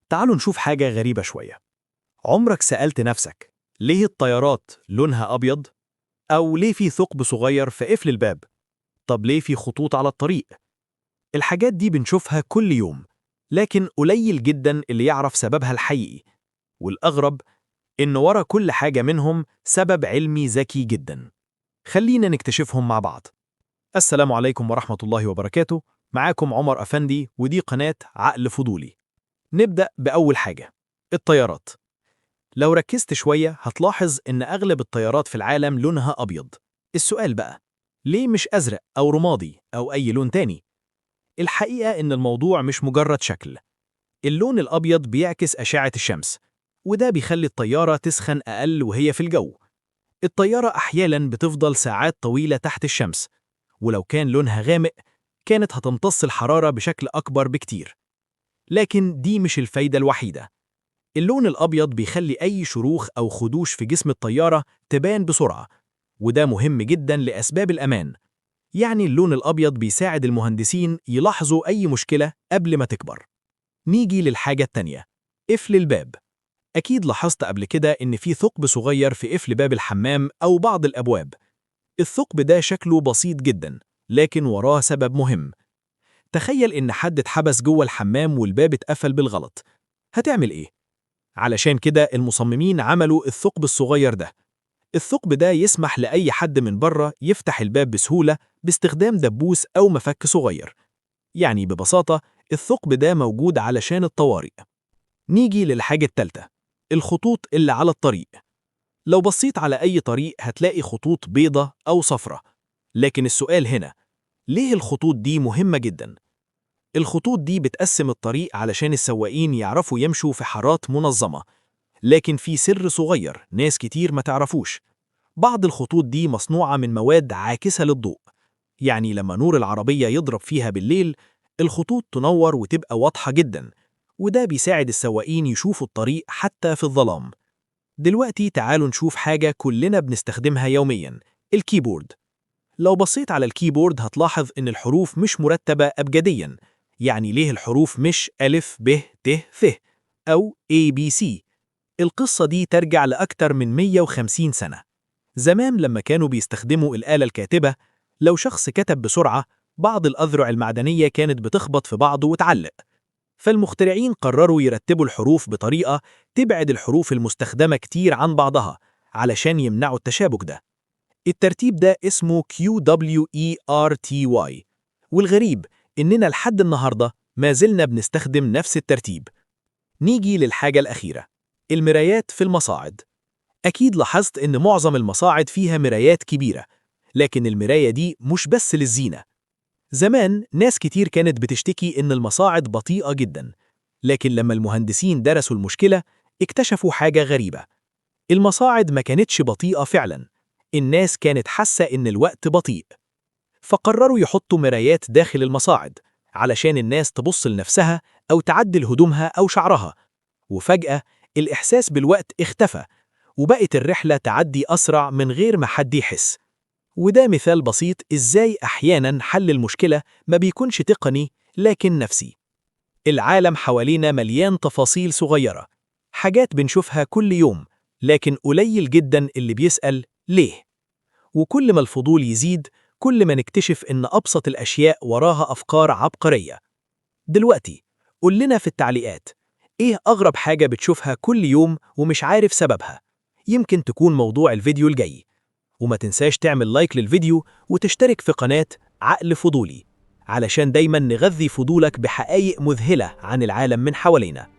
تعالوا نشوف حاجة غريبة شوية. عمرك سألت نفسك ليه الطيارات لونها أبيض؟ أو ليه في ثقب صغير في قفل الباب؟ طب ليه في خطوط على الطريق؟ الحاجات دي بنشوفها كل يوم، لكن قليل جدا اللي يعرف سببها الحقيقي. والأغرب إن ورا كل حاجة منهم سبب علمي ذكي جدا. خلينا نكتشفهم مع بعض. السلام عليكم ورحمة الله وبركاته. معاكم عمر أفندي، ودي قناة عقل فضولي. نبدأ بأول حاجة، الطيارات. لو ركزت شوية هتلاحظ إن أغلب الطيارات في العالم لونها أبيض. السؤال بقى، ليه مش أزرق أو رمادي أو أي لون تاني؟ الحقيقة إن الموضوع مش مجرد شكل. اللون الأبيض بيعكس أشعة الشمس، وده بيخلي الطيارة تسخن أقل وهي في الجو. الطيارة أحياناً بتفضل ساعات طويلة تحت الشمس، ولو كان لونها غامق كانت هتمتص الحرارة بشكل أكبر بكتير. لكن دي مش الفايدة الوحيدة. اللون الأبيض بيخلي أي شروخ أو خدوش في جسم الطيارة تبان بسرعة، وده مهم جدا لأسباب الأمان. يعني اللون الأبيض بيساعد المهندسين يلاحظوا أي مشكلة قبل ما تكبر. نيجي للحاجة التانية، قفل الباب. أكيد لاحظت قبل كده إن في ثقب صغير في قفل باب الحمام أو بعض الأبواب. الثقب ده شكله بسيط جدا، لكن وراه سبب مهم. تخيل إن حد اتحبس جوه الحمام والباب اتقفل بالغلط، هتعمل إيه؟ علشان كده المصممين عملوا الثقب الصغير ده. الثقب ده يسمح لأي حد من بره يفتح الباب بسهولة باستخدام دبوس أو مفك صغير. يعني ببساطة الثقب ده موجود علشان الطوارئ. نيجي للحاجة التالتة، الخطوط اللي على الطريق. لو بصيت على أي طريق هتلاقي خطوط بيضة أو صفرة، لكن السؤال هنا، ليه الخطوط دي مهمة جدا؟ الخطوط دي بتقسم الطريق علشان السواقين يعرفوا يمشوا في حارات منظمة. لكن في سر صغير ناس كتير ما تعرفوش. بعض الخطوط دي مصنوعة من مواد عاكسة للضوء. يعني لما نور العربية يضرب فيها بالليل، الخطوط تنور وتبقى واضحة جدا، وده بيساعد السواقين يشوفوا الطريق حتى في الظلام. دلوقتي تعالوا نشوف حاجة كلنا بنستخدمها يوميا، الكيبورد. لو بصيت على الكيبورد هتلاحظ إن الحروف مش مرتبة أبجديا. يعني ليه الحروف مش ألف ب ت ث أو ABC؟ القصة دي ترجع لأكتر من 150 سنة. زمان لما كانوا بيستخدموا الآلة الكاتبة، لو شخص كتب بسرعة، بعض الأذرع المعدنية كانت بتخبط في بعض وتعلق. فالمخترعين قرروا يرتبوا الحروف بطريقة تبعد الحروف المستخدمة كتير عن بعضها علشان يمنعوا التشابك ده. الترتيب ده اسمه QWERTY، والغريب إننا لحد النهاردة ما زلنا بنستخدم نفس الترتيب. نيجي للحاجة الأخيرة، المرايات في المصاعد. أكيد لاحظت إن معظم المصاعد فيها مرايات كبيرة، لكن المراية دي مش بس للزينة. زمان ناس كتير كانت بتشتكي إن المصاعد بطيئة جدا، لكن لما المهندسين درسوا المشكلة اكتشفوا حاجة غريبة. المصاعد ما كانتش بطيئة فعلا، الناس كانت حاسة إن الوقت بطيء. فقرروا يحطوا مرايات داخل المصاعد علشان الناس تبص لنفسها أو تعدل هدومها أو شعرها، وفجأة الإحساس بالوقت اختفى، وبقت الرحلة تعدي أسرع من غير ما حد يحس. وده مثال بسيط إزاي أحياناً حل المشكلة ما بيكونش تقني لكن نفسي. العالم حوالينا مليان تفاصيل صغيرة، حاجات بنشوفها كل يوم، لكن قليل جداً اللي بيسأل ليه. وكل ما الفضول يزيد، كل ما نكتشف إن أبسط الأشياء وراها أفكار عبقرية. دلوقتي قول لنا في التعليقات، إيه أغرب حاجة بتشوفها كل يوم ومش عارف سببها؟ يمكن تكون موضوع الفيديو الجاي. وما تنساش تعمل لايك للفيديو وتشترك في قناة عقل فضولي علشان دايما نغذي فضولك بحقائق مذهلة عن العالم من حوالينا.